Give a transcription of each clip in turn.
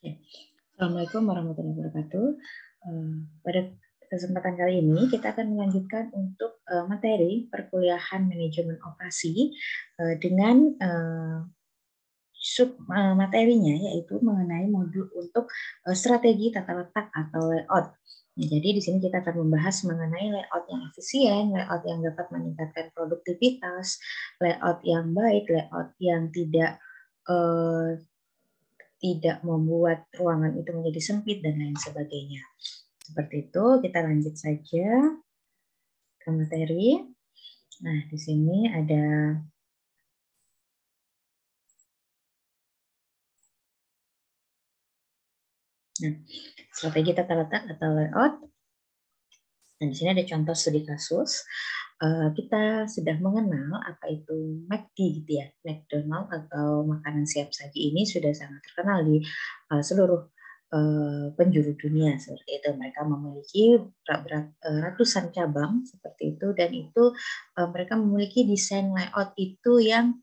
Ya. Assalamualaikum warahmatullahi wabarakatuh. Pada kesempatan kali ini kita akan melanjutkan untuk materi perkuliahan manajemen operasi dengan sub materinya, yaitu mengenai modul untuk strategi tata letak atau layout. Nah, jadi di sini kita akan membahas mengenai layout yang efisien, layout yang dapat meningkatkan produktivitas, layout yang baik, layout yang tidak membuat ruangan itu menjadi sempit dan lain sebagainya. Seperti itu, kita lanjut saja ke materi. Nah, di sini ada strategi tata letak atau layout. Dan di sini ada contoh studi kasus. Kita sudah mengenal apa itu McD gitu ya, McDonald atau makanan siap saji ini sudah sangat terkenal di seluruh penjuru dunia seperti itu. Mereka memiliki ratusan cabang seperti itu, dan itu mereka memiliki desain layout itu yang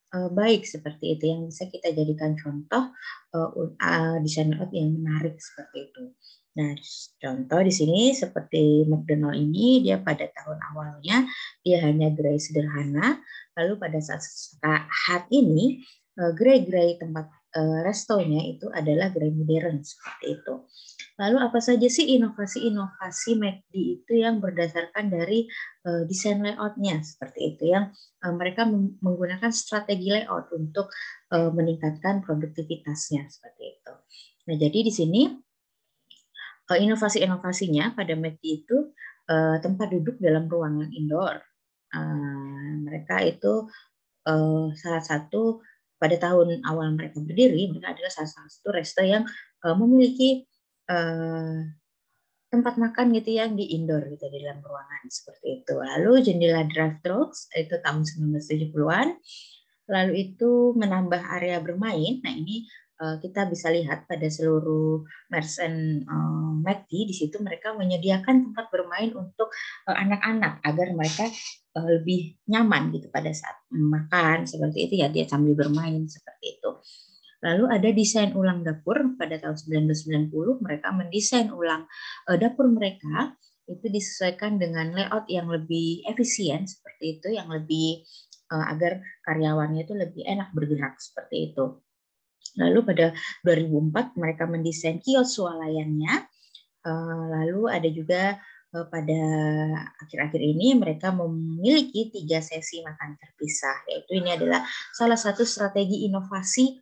baik seperti itu, yang bisa kita jadikan contoh desain layout yang menarik seperti itu. Nah, contoh di sini seperti McDonald ini, dia pada tahun awalnya dia hanya gerai sederhana, lalu pada saat ini gerai-gerai tempat restonya itu adalah gerai modern seperti itu. Lalu apa saja sih inovasi-inovasi McD itu yang berdasarkan dari desain layoutnya seperti itu, yang mereka menggunakan strategi layout untuk meningkatkan produktivitasnya seperti itu. Nah, jadi di sini inovasi-inovasinya pada McD itu tempat duduk dalam ruangan indoor. Mereka itu salah satu pada tahun awal mereka berdiri, mereka adalah salah satu resto yang memiliki tempat makan gitu yang di indoor gitu di dalam ruangan seperti itu. Lalu jendela drive-thru itu tahun 1970-an. Lalu itu menambah area bermain. Nah, ini kita bisa lihat pada seluruh Merchant McD, di situ mereka menyediakan tempat bermain untuk anak-anak agar mereka lebih nyaman gitu pada saat makan seperti itu ya, dia sambil bermain seperti itu. Lalu ada desain ulang dapur pada tahun 1990, mereka mendesain ulang dapur mereka itu disesuaikan dengan layout yang lebih efisien seperti itu, yang lebih agar karyawannya itu lebih enak bergerak seperti itu. Lalu pada 2004 mereka mendesain kios swalayannya. Lalu ada juga pada akhir-akhir ini mereka memiliki 3 sesi makan terpisah, yaitu ini adalah salah satu strategi inovasi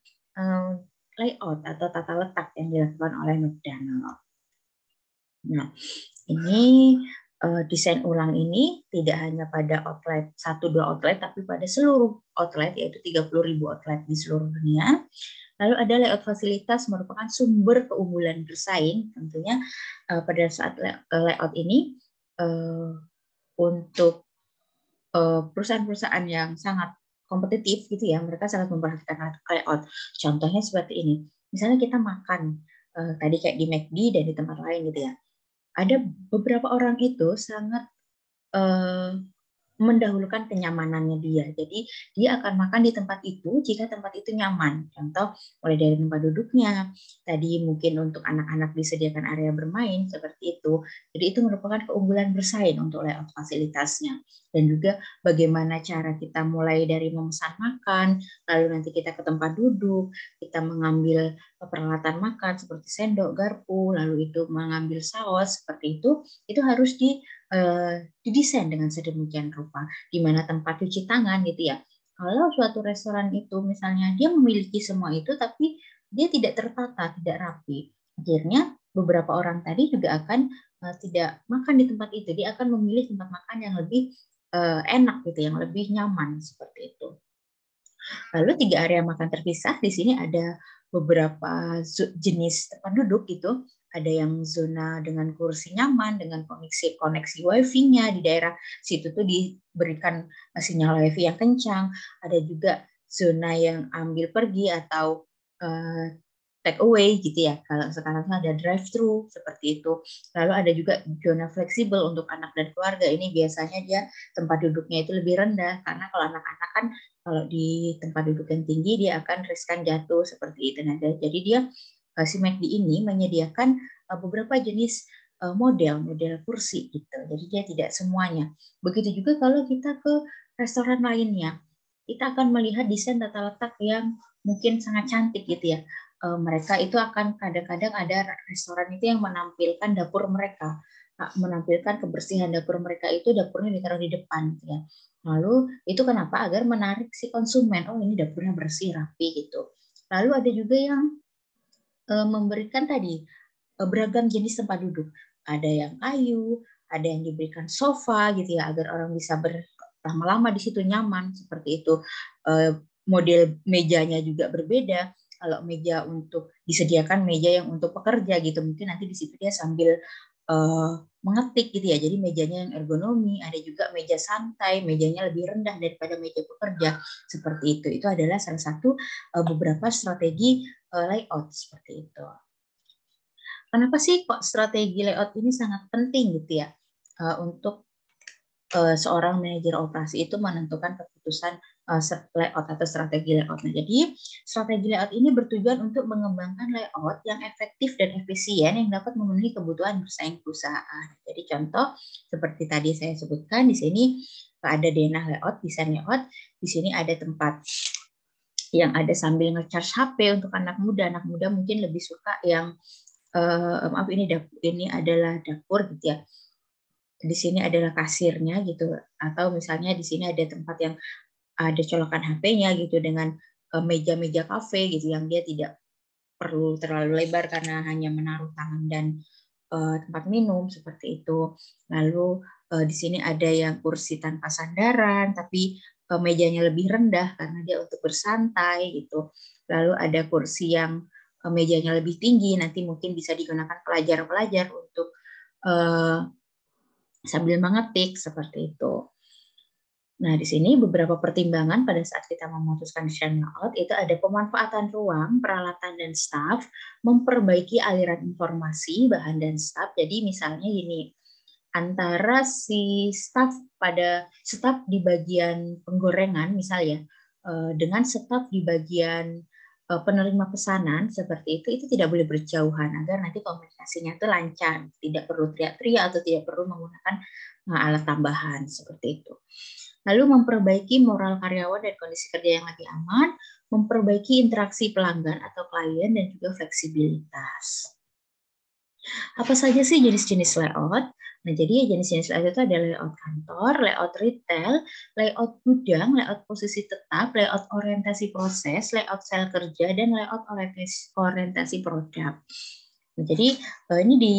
layout atau tata letak yang dilakukan oleh McDonald. Nah, ini desain ulang ini tidak hanya pada outlet 1-2 outlet, tapi pada seluruh outlet, yaitu 30.000 outlet di seluruh dunia. Lalu ada layout fasilitas merupakan sumber keunggulan bersaing tentunya pada saat layout ini untuk perusahaan-perusahaan yang sangat kompetitif gitu ya, mereka sangat memperhatikan layout. Contohnya seperti ini, misalnya kita makan tadi kayak di McD dan di tempat lain gitu ya, ada beberapa orang itu sangat mendahulukan kenyamanannya dia. Jadi dia akan makan di tempat itu jika tempat itu nyaman. Contoh mulai dari tempat duduknya, tadi mungkin untuk anak-anak disediakan area bermain seperti itu. Jadi itu merupakan keunggulan bersaing untuk layout fasilitasnya. Dan juga bagaimana cara kita mulai dari memesan makan, lalu nanti kita ke tempat duduk, kita mengambil peralatan makan seperti sendok, garpu, lalu itu mengambil saus seperti itu harus didesain dengan sedemikian rupa, di mana tempat cuci tangan gitu ya. Kalau suatu restoran itu misalnya dia memiliki semua itu, tapi dia tidak tertata, tidak rapi, akhirnya beberapa orang tadi juga akan tidak makan di tempat itu. Dia akan memilih tempat makan yang lebih enak gitu, yang lebih nyaman seperti itu. Lalu 3 area makan terpisah, di sini ada beberapa jenis tempat duduk gitu. Ada yang zona dengan kursi nyaman, dengan koneksi wifi-nya di daerah situ tuh diberikan sinyal wifi yang kencang. Ada juga zona yang ambil pergi atau take away gitu ya. Kalau sekarang ada drive-thru seperti itu. Lalu ada juga zona fleksibel untuk anak dan keluarga. Ini biasanya dia tempat duduknya itu lebih rendah, karena kalau anak-anak kan kalau di tempat duduk yang tinggi dia akan riskan jatuh seperti itu. Nah, jadi dia si McD ini menyediakan beberapa jenis model kursi gitu. Jadi dia tidak semuanya. Begitu juga kalau kita ke restoran lainnya, kita akan melihat desain tata letak yang mungkin sangat cantik gitu ya. Mereka itu akan kadang-kadang ada restoran itu yang menampilkan dapur mereka, menampilkan kebersihan dapur mereka itu dapurnya ditaruh di depan gitu ya. Lalu itu kenapa? Agar menarik si konsumen. Oh, ini dapurnya bersih, rapi gitu. Lalu ada juga yang memberikan tadi beragam jenis tempat duduk. Ada yang kayu, ada yang diberikan sofa gitu ya, agar orang bisa berlama-lama di situ nyaman seperti itu. Model mejanya juga berbeda. Kalau meja untuk disediakan meja yang untuk pekerja gitu, mungkin nanti di situ dia sambil mengetik gitu ya. Jadi mejanya yang ergonomi, ada juga meja santai, mejanya lebih rendah daripada meja pekerja seperti itu. Itu adalah salah satu beberapa strategi layout seperti itu. Kenapa sih kok strategi layout ini sangat penting gitu ya untuk seorang manajer operasi itu menentukan keputusan layout atau strategi layout. Nah, jadi strategi layout ini bertujuan untuk mengembangkan layout yang efektif dan efisien yang dapat memenuhi kebutuhan bersaing perusahaan. Jadi contoh seperti tadi saya sebutkan di sini ada denah layout, desain layout. Di sini ada tempat yang ada sambil nge-charge HP untuk anak muda. Anak muda mungkin lebih suka yang maaf ini adalah dapur gitu ya. Di sini adalah kasirnya gitu, atau misalnya di sini ada tempat yang ada colokan HP-nya gitu dengan meja-meja kafe gitu yang dia tidak perlu terlalu lebar karena hanya menaruh tangan dan tempat minum seperti itu. Lalu di sini ada yang kursi tanpa sandaran tapi mejanya lebih rendah karena dia untuk bersantai gitu. Lalu ada kursi yang mejanya lebih tinggi, nanti mungkin bisa digunakan pelajar-pelajar untuk sambil mengetik seperti itu. Nah, di sini beberapa pertimbangan pada saat kita memutuskan desain layout itu ada pemanfaatan ruang, peralatan, dan staf, memperbaiki aliran informasi, bahan, dan staf. Jadi misalnya ini antara si staf di bagian penggorengan misalnya dengan staf di bagian penerima pesanan seperti itu tidak boleh berjauhan agar nanti komunikasinya itu lancar, tidak perlu teriak-teriak atau tidak perlu menggunakan alat tambahan seperti itu. Lalu memperbaiki moral karyawan dan kondisi kerja yang lebih aman, memperbaiki interaksi pelanggan atau klien dan juga fleksibilitas. Apa saja sih jenis-jenis layout? Nah, jadi jenis-jenis layout itu ada layout kantor, layout retail, layout gudang, layout posisi tetap, layout orientasi proses, layout sel kerja, dan layout orientasi produk. Nah, jadi ini di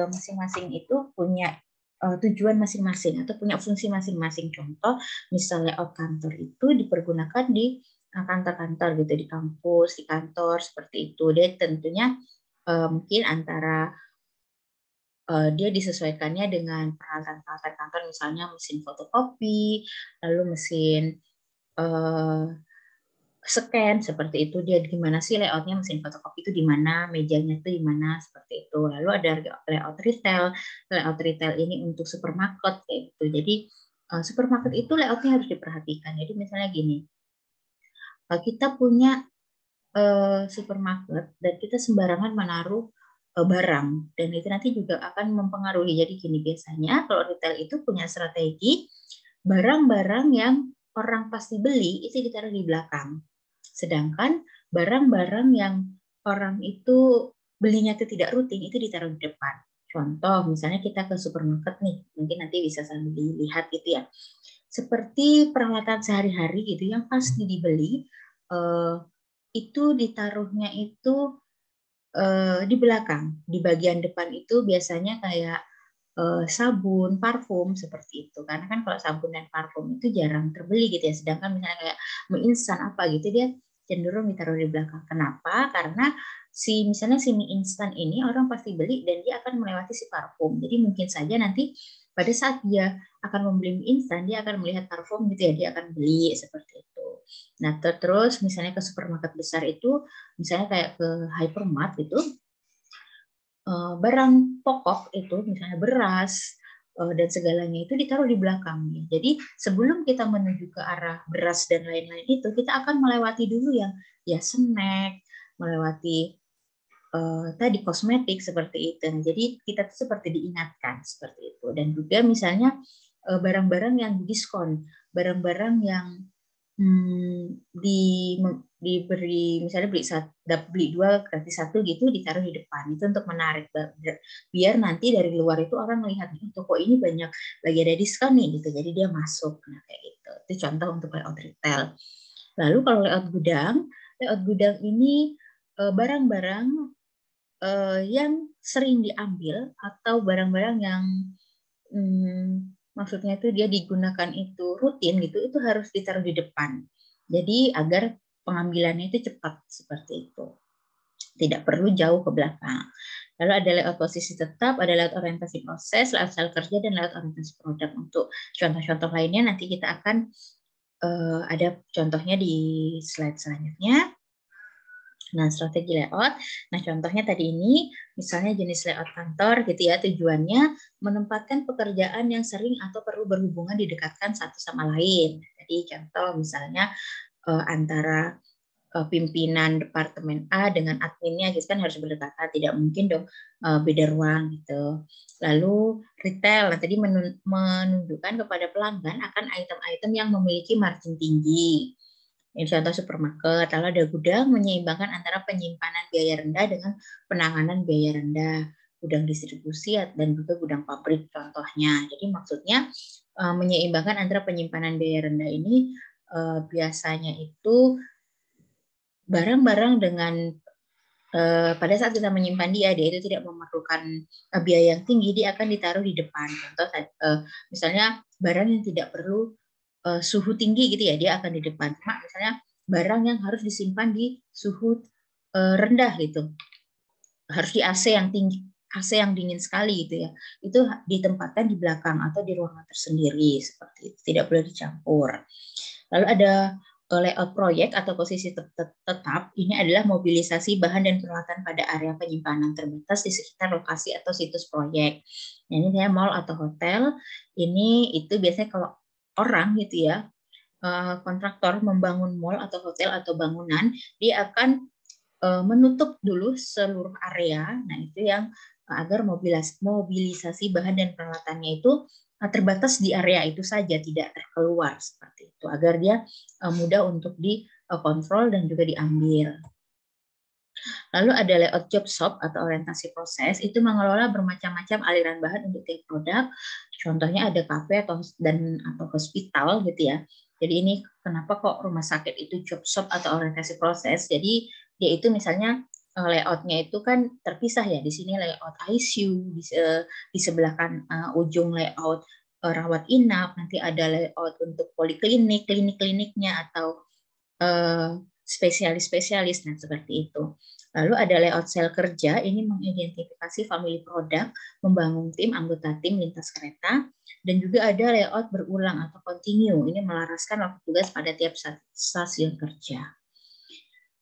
masing-masing itu punya tujuan masing-masing atau punya fungsi masing-masing. Contoh, misalnya layout kantor itu dipergunakan di kantor-kantor gitu, di kampus, di kantor seperti itu. Dan tentunya mungkin antara dia disesuaikannya dengan peralatan-peralatan kantor, misalnya mesin fotokopi, lalu mesin scan seperti itu. Dia gimana sih layoutnya mesin fotokopi itu di mana, mejanya itu di mana seperti itu. Lalu ada layout retail ini untuk supermarket kayak gitu. Jadi supermarket itu layoutnya harus diperhatikan. Jadi misalnya gini, kita punya supermarket dan kita sembarangan menaruh barang dan itu nanti juga akan mempengaruhi. Jadi gini, biasanya kalau retail itu punya strategi barang-barang yang orang pasti beli itu ditaruh di belakang. Sedangkan barang-barang yang orang itu belinya itu tidak rutin itu ditaruh di depan. Contoh, misalnya kita ke supermarket nih, mungkin nanti bisa sambil dilihat gitu ya. Seperti peralatan sehari-hari gitu yang pasti dibeli, itu ditaruhnya itu di belakang. Di bagian depan itu biasanya kayak sabun, parfum seperti itu. Karena kan kalau sabun dan parfum itu jarang terbeli gitu ya. Sedangkan misalnya kayak mie instan apa gitu dia cenderung ditaruh di belakang. Kenapa? Karena misalnya si mie instan ini orang pasti beli dan dia akan melewati si parfum. Jadi mungkin saja nanti pada saat dia akan membeli mie instan, dia akan melihat parfum gitu ya, dia akan beli seperti itu. Nah, terus misalnya ke supermarket besar itu, misalnya kayak ke hypermart itu, barang pokok itu misalnya beras dan segalanya itu ditaruh di belakangnya. Jadi sebelum kita menuju ke arah beras dan lain-lain itu, kita akan melewati dulu yang ya snack, melewati tadi kosmetik seperti itu. Nah, jadi kita tuh seperti diingatkan seperti itu. Dan juga misalnya barang-barang yang diskon, barang-barang yang diberi misalnya beli dua gratis satu gitu ditaruh di depan itu untuk menarik biar nanti dari luar itu orang melihat toko ini banyak lagi ada diskon nih gitu jadi dia masuk. Nah kayak gitu itu contoh untuk layout retail. Lalu kalau layout gudang ini barang-barang yang sering diambil atau barang-barang yang maksudnya itu dia digunakan itu rutin gitu, itu harus ditaruh di depan. Jadi agar pengambilannya itu cepat seperti itu. Tidak perlu jauh ke belakang. Lalu ada layout posisi tetap, ada layout orientasi proses, layout sel kerja, dan layout orientasi produk. Untuk contoh-contoh lainnya nanti kita akan ada contohnya di slide selanjutnya. Nah, strategi layout. Nah, contohnya tadi ini, misalnya jenis layout kantor gitu ya, tujuannya menempatkan pekerjaan yang sering atau perlu berhubungan didekatkan satu sama lain. Jadi contoh misalnya antara pimpinan departemen A dengan adminnya gitu kan harus berdekatan, tidak mungkin dong beda ruang gitu. Lalu retail, nah tadi menunjukkan kepada pelanggan akan item-item yang memiliki margin tinggi. Ini contoh supermarket. Lalu ada gudang menyeimbangkan antara penyimpanan biaya rendah dengan penanganan biaya rendah. Gudang distribusi dan juga gudang pabrik contohnya. Jadi maksudnya menyeimbangkan antara penyimpanan biaya rendah ini biasanya itu barang-barang dengan pada saat kita menyimpan dia itu tidak memerlukan biaya yang tinggi, dia akan ditaruh di depan. Contoh misalnya barang yang tidak perlu suhu tinggi gitu ya, dia akan di depan. Cuma misalnya barang yang harus disimpan di suhu rendah gitu, harus di AC yang tinggi, AC yang dingin sekali gitu ya, itu ditempatkan di belakang atau di ruangan tersendiri seperti itu, tidak boleh dicampur. Lalu ada layout proyek atau posisi tetap, ini adalah mobilisasi bahan dan peralatan pada area penyimpanan terbatas di sekitar lokasi atau situs proyek. Nah, ini saya mall atau hotel, ini itu biasanya kalau orang gitu ya, kontraktor membangun mall atau hotel atau bangunan, dia akan menutup dulu seluruh area. Nah, itu yang agar mobilisasi bahan dan peralatannya itu terbatas di area itu saja, tidak terkeluar seperti itu, agar dia mudah untuk dikontrol dan juga diambil. Lalu ada layout job shop atau orientasi proses, itu mengelola bermacam-macam aliran bahan untuk tiap produk. Contohnya ada kafe atau hospital gitu ya. Jadi ini kenapa kok rumah sakit itu job shop atau orientasi proses? Jadi dia itu misalnya layoutnya itu kan terpisah ya. Di sini layout ICU, di sebelah kan ujung layout rawat inap, nanti ada layout untuk poliklinik, klinik-kliniknya atau spesialis-spesialis, nah seperti itu. Lalu ada layout sel kerja, ini mengidentifikasi family produk, membangun tim, anggota tim lintas kereta, dan juga ada layout berulang atau continue, ini melaraskan waktu tugas pada tiap stasiun kerja.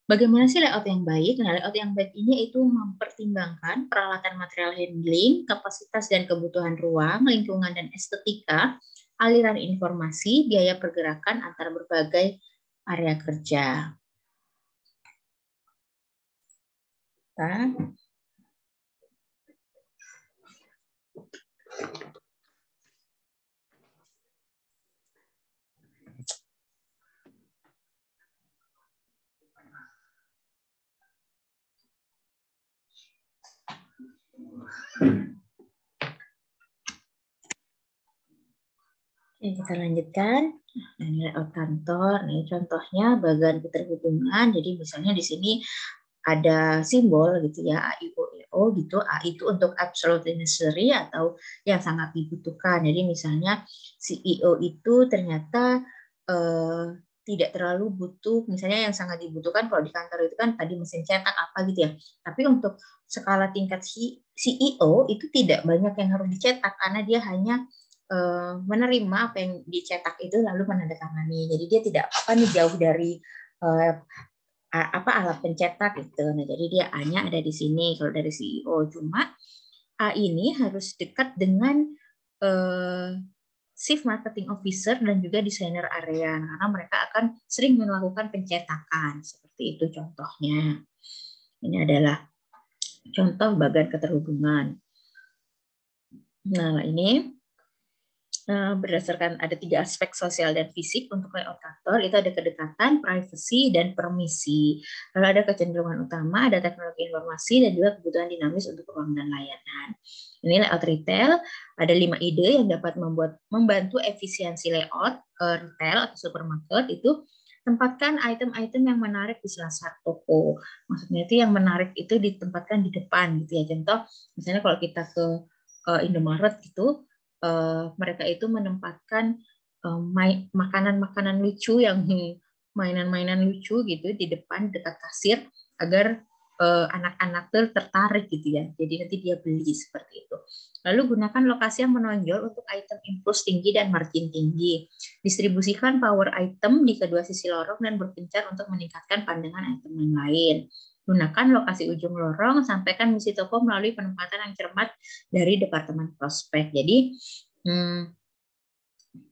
Bagaimana sih layout yang baik? Nah, layout yang baik ini itu mempertimbangkan peralatan material handling, kapasitas dan kebutuhan ruang, lingkungan dan estetika, aliran informasi, biaya pergerakan antara berbagai area kerja. Oke, kita lanjutkan. Ini layout kantor. Ini contohnya bagian keterhubungan. Jadi misalnya di sini ada simbol gitu ya, AIOEO gitu. A itu untuk absolutely necessary atau yang sangat dibutuhkan. Jadi misalnya CEO itu ternyata tidak terlalu butuh, misalnya yang sangat dibutuhkan kalau di kantor itu kan tadi mesin cetak apa gitu ya. Tapi untuk skala tingkat CEO itu tidak banyak yang harus dicetak karena dia hanya menerima apa yang dicetak itu lalu menandatangani. Jadi dia tidak jauh dari alat pencetak gitu. Nah, jadi dia A-nya ada di sini kalau dari CEO. Cuma A ini harus dekat dengan Chief Marketing Officer dan juga desainer area karena mereka akan sering melakukan pencetakan. Seperti itu contohnya. Ini adalah contoh bagan keterhubungan. Nah, ini berdasarkan ada 3 aspek sosial dan fisik untuk layout kantor, itu ada kedekatan, privasi, dan permisi. Lalu ada kecenderungan utama, ada teknologi informasi, dan juga kebutuhan dinamis untuk ruang dan layanan. Ini layout retail, ada 5 ide yang dapat membantu efisiensi layout retail atau supermarket. Itu tempatkan item-item yang menarik di selasar toko. Maksudnya itu yang menarik itu ditempatkan di depan gitu ya. Contoh, misalnya kalau kita ke Indomaret gitu, mereka itu menempatkan makanan-makanan lucu yang mainan-mainan lucu gitu di depan dekat kasir agar anak-anak tertarik gitu ya. Jadi nanti dia beli seperti itu. Lalu gunakan lokasi yang menonjol untuk item impuls tinggi dan margin tinggi. Distribusikan power item di kedua sisi lorong dan berpencar untuk meningkatkan pandangan item yang lain. Gunakan lokasi ujung lorong, sampaikan misi toko melalui penempatan yang cermat dari departemen prospek. Jadi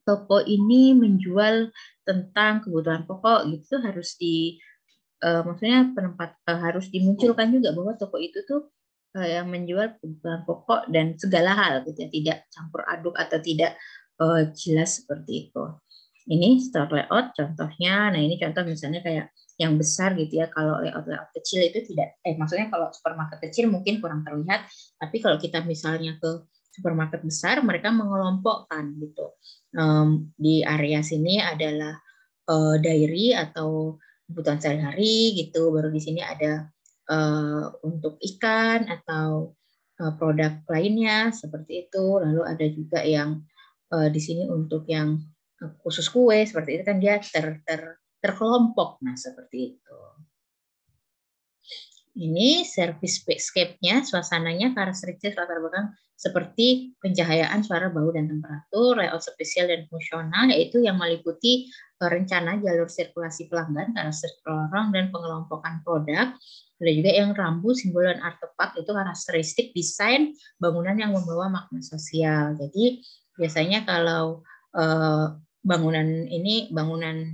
toko ini menjual tentang kebutuhan pokok gitu harus maksudnya harus dimunculkan juga bahwa toko itu tuh yang menjual kebutuhan pokok dan segala hal gitu ya, tidak campur aduk atau tidak jelas seperti itu. Ini store layout contohnya. Nah, ini contoh misalnya kayak yang besar gitu ya. Kalau layout kecil itu tidak maksudnya kalau supermarket kecil mungkin kurang terlihat, tapi kalau kita misalnya ke supermarket besar, mereka mengelompokkan gitu. Di area sini adalah dairy atau kebutuhan sehari-hari gitu. Baru di sini ada untuk ikan atau produk lainnya seperti itu. Lalu ada juga yang di sini untuk yang khusus kue seperti itu kan dia terkelompok. Nah, seperti itu. Ini service space-nya, suasananya, karakteristik latar belakang seperti pencahayaan, suara, bau, dan temperatur, layout spesial dan fungsional, yaitu yang meliputi rencana jalur sirkulasi pelanggan, karakteristik lorong, dan pengelompokan produk. Ada juga yang rambu, simbol, dan artefak, itu karakteristik desain bangunan yang membawa makna sosial. Jadi biasanya kalau bangunan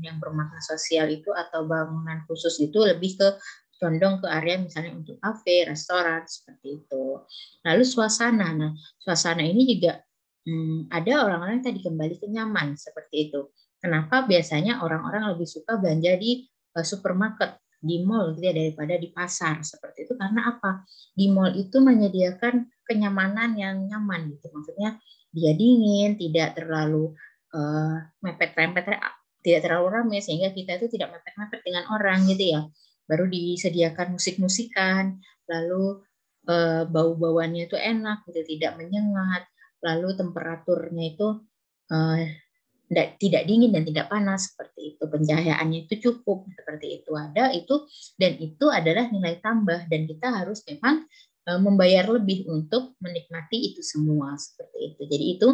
yang bermakna sosial itu atau bangunan khusus itu lebih ke condong ke area misalnya untuk kafe, restoran, seperti itu. Lalu suasana. Nah, suasana ini juga ada orang-orang yang tadi kembali ke nyaman, seperti itu. Kenapa biasanya orang-orang lebih suka belanja di supermarket, di mall gitu ya, daripada di pasar, seperti itu. Karena apa? Di mall itu menyediakan kenyamanan yang nyaman gitu. Maksudnya dia dingin, tidak terlalu mepet-mepet, tidak terlalu ramai, sehingga kita itu tidak mepet-mepet dengan orang gitu ya. Baru disediakan musik-musikan, lalu bau-bauannya itu enak, gitu, tidak menyengat, lalu temperaturnya itu tidak dingin dan tidak panas, seperti itu. Pencahayaannya itu cukup, seperti itu. Ada itu, dan itu adalah nilai tambah, dan kita harus memang membayar lebih untuk menikmati itu semua, seperti itu. Jadi itu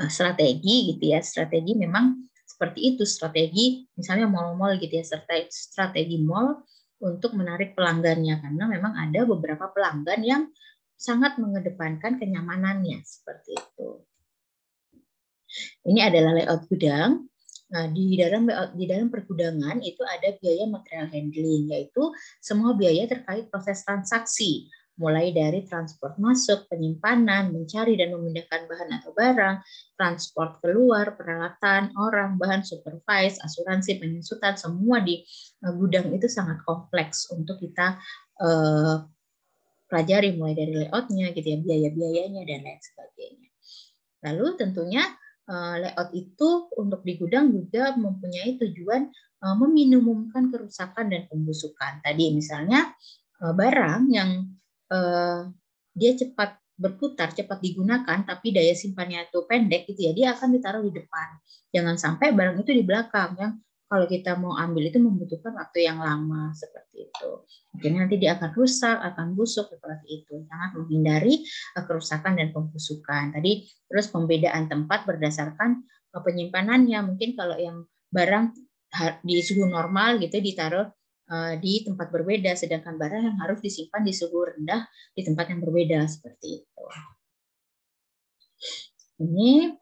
strategi gitu ya, strategi memang seperti itu, strategi misalnya mall-mall gitu ya, strategi mall untuk menarik pelanggannya, karena memang ada beberapa pelanggan yang sangat mengedepankan kenyamanannya, seperti itu. Ini adalah layout gudang. Nah, di dalam pergudangan itu ada biaya material handling, yaitu semua biaya terkait proses transaksi, mulai dari transport masuk, penyimpanan, mencari dan memindahkan bahan atau barang, transport keluar, peralatan, orang, bahan, supervise, asuransi, penyusutan, semua di gudang itu sangat kompleks untuk kita pelajari, mulai dari layoutnya, gitu ya, biaya-biayanya dan lain sebagainya. Lalu tentunya layout itu untuk di gudang juga mempunyai tujuan meminimumkan kerusakan dan pembusukan. Tadi misalnya barang yang dia cepat berputar, cepat digunakan, tapi daya simpannya itu pendek, gitu ya, dia akan ditaruh di depan. Jangan sampai barang itu di belakang, yang kalau kita mau ambil itu membutuhkan waktu yang lama, seperti itu. Mungkin nanti dia akan rusak, akan busuk, seperti itu. Sangat menghindari kerusakan dan pembusukan. Tadi terus pembedaan tempat berdasarkan penyimpanannya. Mungkin kalau yang barang di suhu normal gitu ditaruh di tempat berbeda, sedangkan barang yang harus disimpan di suhu rendah di tempat yang berbeda, seperti itu. Ini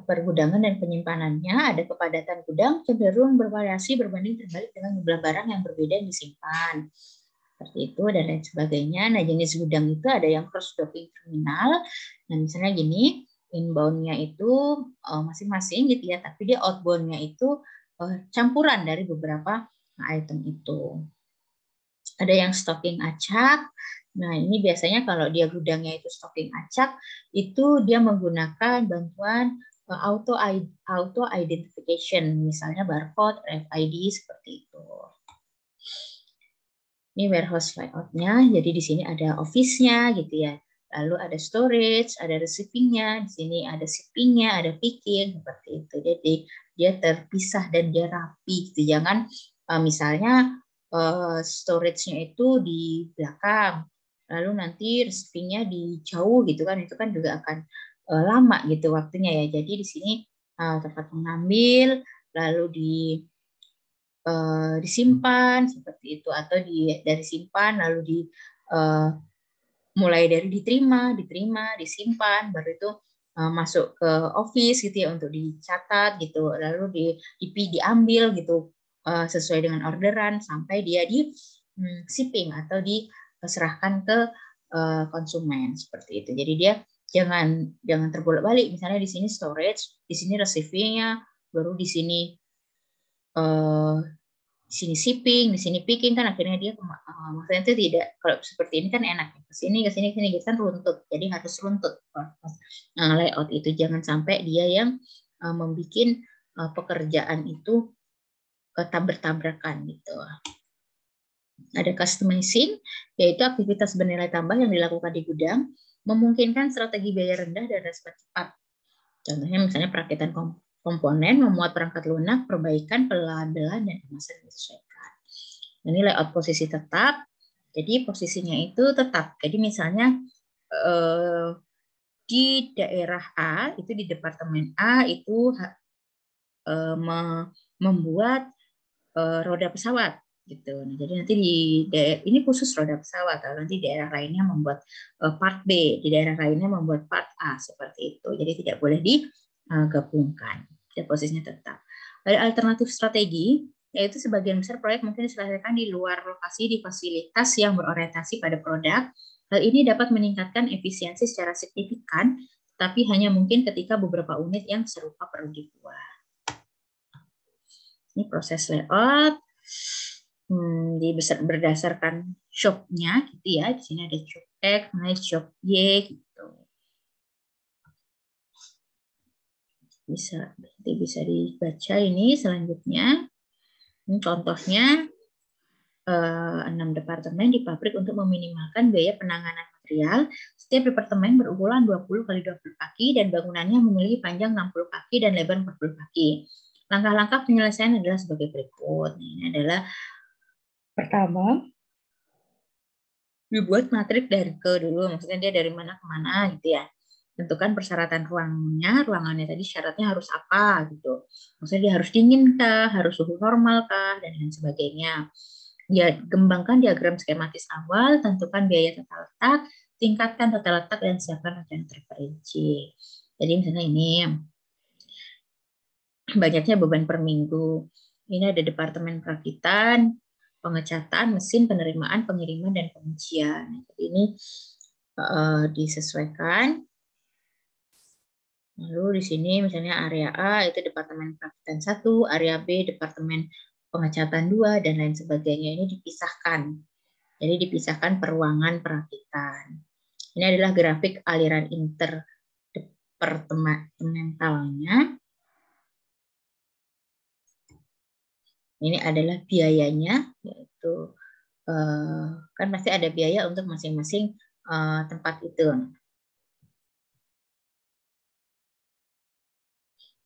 pergudangan dan penyimpanannya. Ada kepadatan gudang cenderung bervariasi berbanding terbalik dengan jumlah barang yang berbeda yang disimpan. seperti itu dan lain sebagainya. Nah, jenis gudang itu ada yang cross docking terminal. Nah, misalnya gini, inbound-nya itu masing-masing gitu ya, tapi dia outbound-nya itu campuran dari beberapa item itu. Ada yang stocking acak. Nah, ini biasanya kalau dia gudangnya itu stocking acak, itu dia menggunakan bantuan auto identification, misalnya barcode, RFID seperti itu. Ini warehouse layout-nya. Jadi di sini ada office-nya gitu ya. Lalu ada storage, ada receiving-nya, di sini ada shipping-nya, ada picking seperti itu. Jadi dia terpisah dan dia rapi gitu. Jangan misalnya storage-nya itu di belakang, lalu nanti receiving-nya di jauh gitu kan. Itu kan juga akan lama gitu waktunya ya. Jadi di sini tempat mengambil, lalu disimpan seperti itu, atau dari simpan lalu mulai dari diterima, disimpan, baru itu masuk ke office gitu ya untuk dicatat gitu, lalu diambil gitu sesuai dengan orderan sampai dia di shipping atau diserahkan ke konsumen seperti itu. Jadi dia jangan terbolak-balik, misalnya di sini storage, di sini receiving-nya, baru di sini di sini shipping, di sini picking, kan akhirnya dia maksudnya itu tidak, kalau seperti ini kan enak ke sini gitu kan runtut, jadi harus runtut layout itu, jangan sampai dia yang membuat pekerjaan itu bertabrakan gitu. Ada customizing, yaitu aktivitas bernilai tambah yang dilakukan di gudang memungkinkan strategi biaya rendah dan respon cepat. Contohnya misalnya perakitan komponen, memuat perangkat lunak, perbaikan, pelabelan, dan kemasan disesuaikan. Ini layout posisi tetap. Jadi posisinya itu tetap. Jadi misalnya di daerah A, itu di departemen A itu membuat roda pesawat gitu. Nah, jadi nanti ini khusus roda pesawat, kalau nanti daerah lainnya membuat part B, di daerah lainnya membuat part A seperti itu. Jadi tidak boleh digabungkan. Posisinya tetap. Ada alternatif strategi, yaitu sebagian besar proyek mungkin diselesaikan di luar lokasi di fasilitas yang berorientasi pada produk. Hal ini dapat meningkatkan efisiensi secara signifikan, tapi hanya mungkin ketika beberapa unit yang serupa perlu dibuat. Ini proses layout. Berdasarkan shop-nya gitu ya. Di sini ada shop X, shop Y gitu. Bisa dibaca ini selanjutnya. Ini contohnya 6 departemen di pabrik untuk meminimalkan biaya penanganan material. Setiap departemen berukuran 20 kali 20 kaki dan bangunannya memiliki panjang 60 kaki dan lebar 40 kaki. Langkah-langkah penyelesaian adalah sebagai berikut. Ini adalah pertama, dibuat matrik dari dulu, maksudnya dia dari mana ke mana gitu ya. Tentukan persyaratan ruangannya tadi syaratnya harus apa gitu. Maksudnya dia harus dingin kah, harus suhu normal kah, dan lain sebagainya. Ya, kembangkan diagram skematis awal, tentukan biaya tata letak, tingkatkan tata letak, dan siapkan rencana terperinci. Jadi misalnya ini, banyaknya beban per minggu. Ini ada departemen perakitan, pengecatan, mesin, penerimaan, pengiriman, dan pengujian. Jadi ini disesuaikan. Lalu di sini misalnya area A itu departemen perakitan 1, area B departemen pengecatan 2, dan lain sebagainya. Ini dipisahkan. Jadi dipisahkan per ruangan perakitan. Ini adalah grafik aliran interdepartementalnya. Ini adalah biayanya, yaitu kan pasti ada biaya untuk masing-masing tempat itu.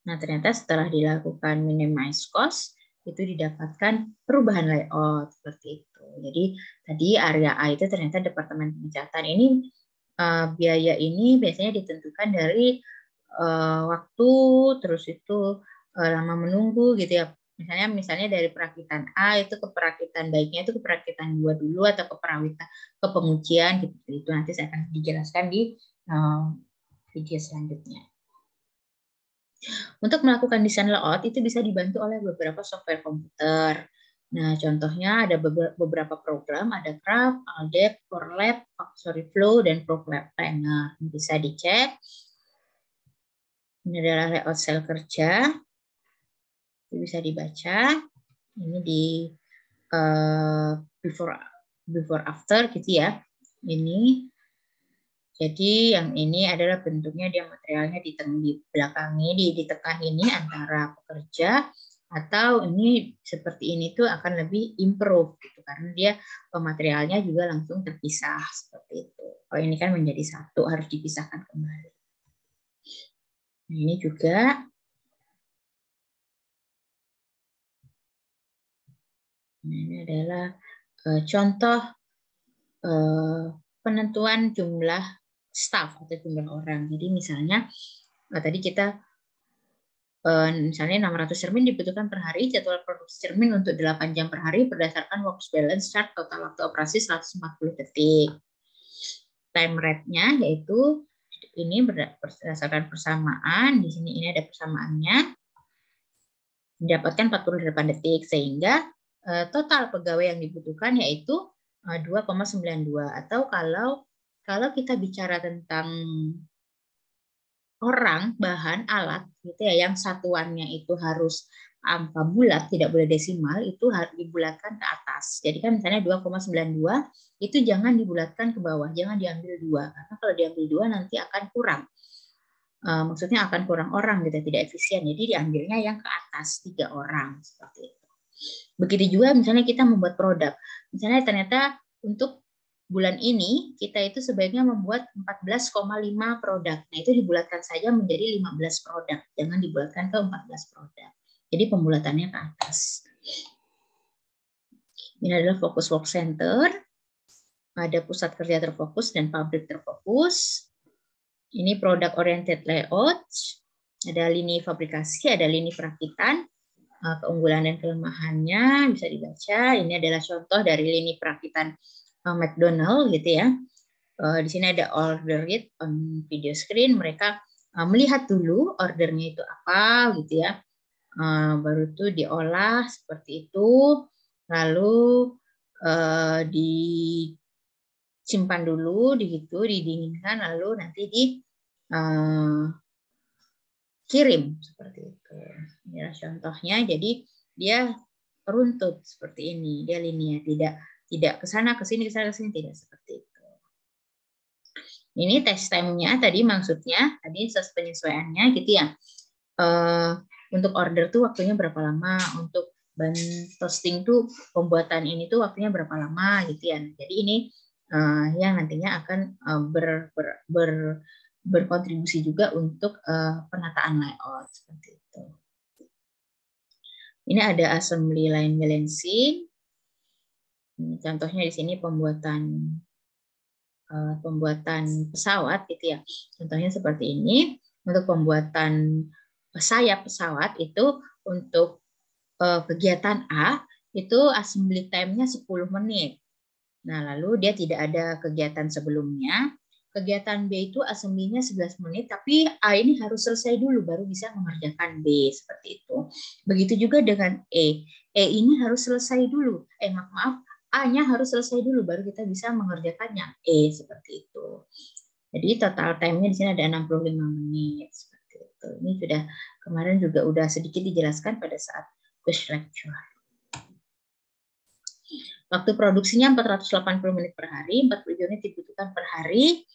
Nah, ternyata setelah dilakukan minimize cost, itu didapatkan perubahan layout seperti itu. Jadi tadi area A itu ternyata departemen pengecatan. Ini biaya ini biasanya ditentukan dari waktu, terus itu lama menunggu gitu ya. Misalnya dari perakitan A itu ke perakitan baiknya itu ke perakitan 2 dulu, atau ke pengujian gitu. Itu nanti saya akan dijelaskan di video selanjutnya. Untuk melakukan desain layout itu bisa dibantu oleh beberapa software komputer. Nah, contohnya ada beberapa program, ada Craft, Aldec, PowerLab, Factory Flow, dan ProLab Planner. Bisa dicek. Ini adalah layout sel kerja. Itu bisa dibaca. Ini di before after gitu ya. Ini. Jadi yang ini adalah bentuknya, dia materialnya di belakang ini, ditekan ini antara pekerja, atau ini seperti ini tuh akan lebih improve gitu karena dia materialnya juga langsung terpisah seperti itu. Kalau ini kan menjadi satu, harus dipisahkan kembali. Nah, ini juga ini adalah contoh penentuan jumlah staff atau jumlah orang. Jadi misalnya tadi kita misalnya 600 cermin dibutuhkan per hari, jadwal produksi cermin untuk 8 jam per hari berdasarkan work balance chart, total waktu operasi 140 detik. Time rate-nya yaitu ini berdasarkan persamaan, di sini ini ada persamaannya, mendapatkan 48 detik, sehingga total pegawai yang dibutuhkan yaitu 2,92. Atau kalau kita bicara tentang orang, bahan, alat gitu ya, yang satuannya itu harus angka bulat, tidak boleh desimal, itu harus dibulatkan ke atas. Jadi kan misalnya 2,92 itu jangan dibulatkan ke bawah, jangan diambil 2, karena kalau diambil 2 nanti akan kurang. Maksudnya akan kurang orang gitu, tidak efisien. Jadi diambilnya yang ke atas 3 orang seperti itu. Begitu juga misalnya kita membuat produk. Misalnya ternyata untuk bulan ini kita itu sebaiknya membuat 14,5 produk. Nah, itu dibulatkan saja menjadi 15 produk. Jangan dibulatkan ke 14 produk. Jadi pembulatannya ke atas. Ini adalah fokus work center. Ada pusat kerja terfokus dan pabrik terfokus. Ini product oriented layout. Ada lini fabrikasi, ada lini perakitan. Keunggulan dan kelemahannya bisa dibaca. Ini adalah contoh dari lini perakitan McDonald gitu ya. Di sini ada order it on video screen. Mereka melihat dulu ordernya itu apa gitu ya. Baru itu diolah seperti itu. Lalu disimpan dulu, didinginkan, lalu nanti dikirim seperti itu. Ini contohnya. Jadi dia runtut seperti ini, dia linear, tidak ke sana ke sini tidak seperti itu. Ini test time-nya tadi, maksudnya tadi penyesuaiannya gitu ya. Untuk order tuh waktunya berapa lama, untuk ban toasting tuh pembuatan ini tuh waktunya berapa lama gitu ya. Jadi ini yang nantinya akan berkontribusi juga untuk penataan layout seperti itu. Ini ada assembly line balancing. Contohnya di sini pembuatan pesawat gitu ya. Contohnya seperti ini. Untuk pembuatan sayap pesawat itu untuk kegiatan A itu assembly time-nya 10 menit. Nah, lalu dia tidak ada kegiatan sebelumnya. Kegiatan B itu assembly-nya 11 menit, tapi A ini harus selesai dulu baru bisa mengerjakan B, seperti itu. Begitu juga dengan E. E ini harus selesai dulu. Maaf, A-nya harus selesai dulu baru kita bisa mengerjakannya E, seperti itu. Jadi total time-nya di sini ada 65 menit, seperti itu. Ini sudah kemarin juga udah sedikit dijelaskan pada saat quiz lecture. Waktu produksinya 480 menit per hari, 40 unit dibutuhkan per hari.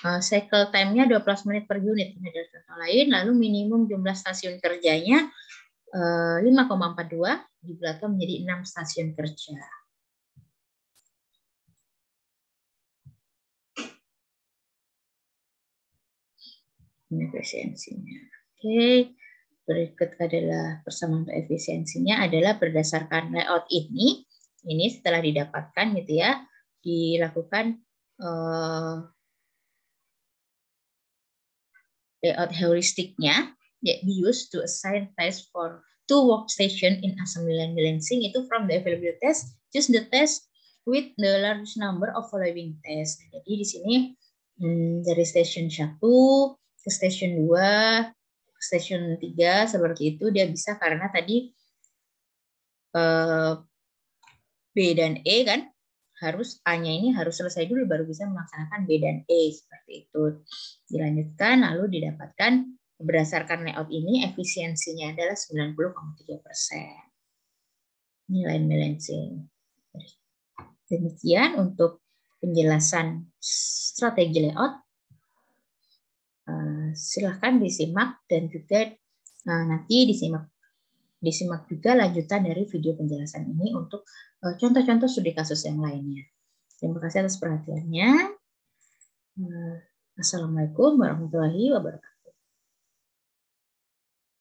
Cycle time-nya 12 menit per unit. Ini adalah contoh lain. Lalu minimum jumlah stasiun kerjanya 5,42 dibulatkan menjadi 6 stasiun kerja. Ini efisiensinya. Oke. Berikut adalah persamaan untuk efisiensinya adalah berdasarkan layout ini. Ini setelah didapatkan gitu ya, dilakukan layout heuristiknya, used to assign tasks for 2 workstation in assembly line balancing. Itu from the available test, choose the test with the largest number of following tests. Jadi di sini dari station 1 ke station 2 ke station 3 seperti itu dia bisa, karena tadi B dan E kan, harus A-nya ini harus selesai dulu baru bisa melaksanakan B dan E, seperti itu. Dilanjutkan lalu didapatkan berdasarkan layout ini efisiensinya adalah 90,3%. Nilai balancing. Demikian untuk penjelasan strategi layout. Silahkan disimak dan juga nanti disimak juga lanjutan dari video penjelasan ini untuk contoh-contoh studi kasus yang lainnya. Terima kasih atas perhatiannya. Assalamualaikum warahmatullahi wabarakatuh.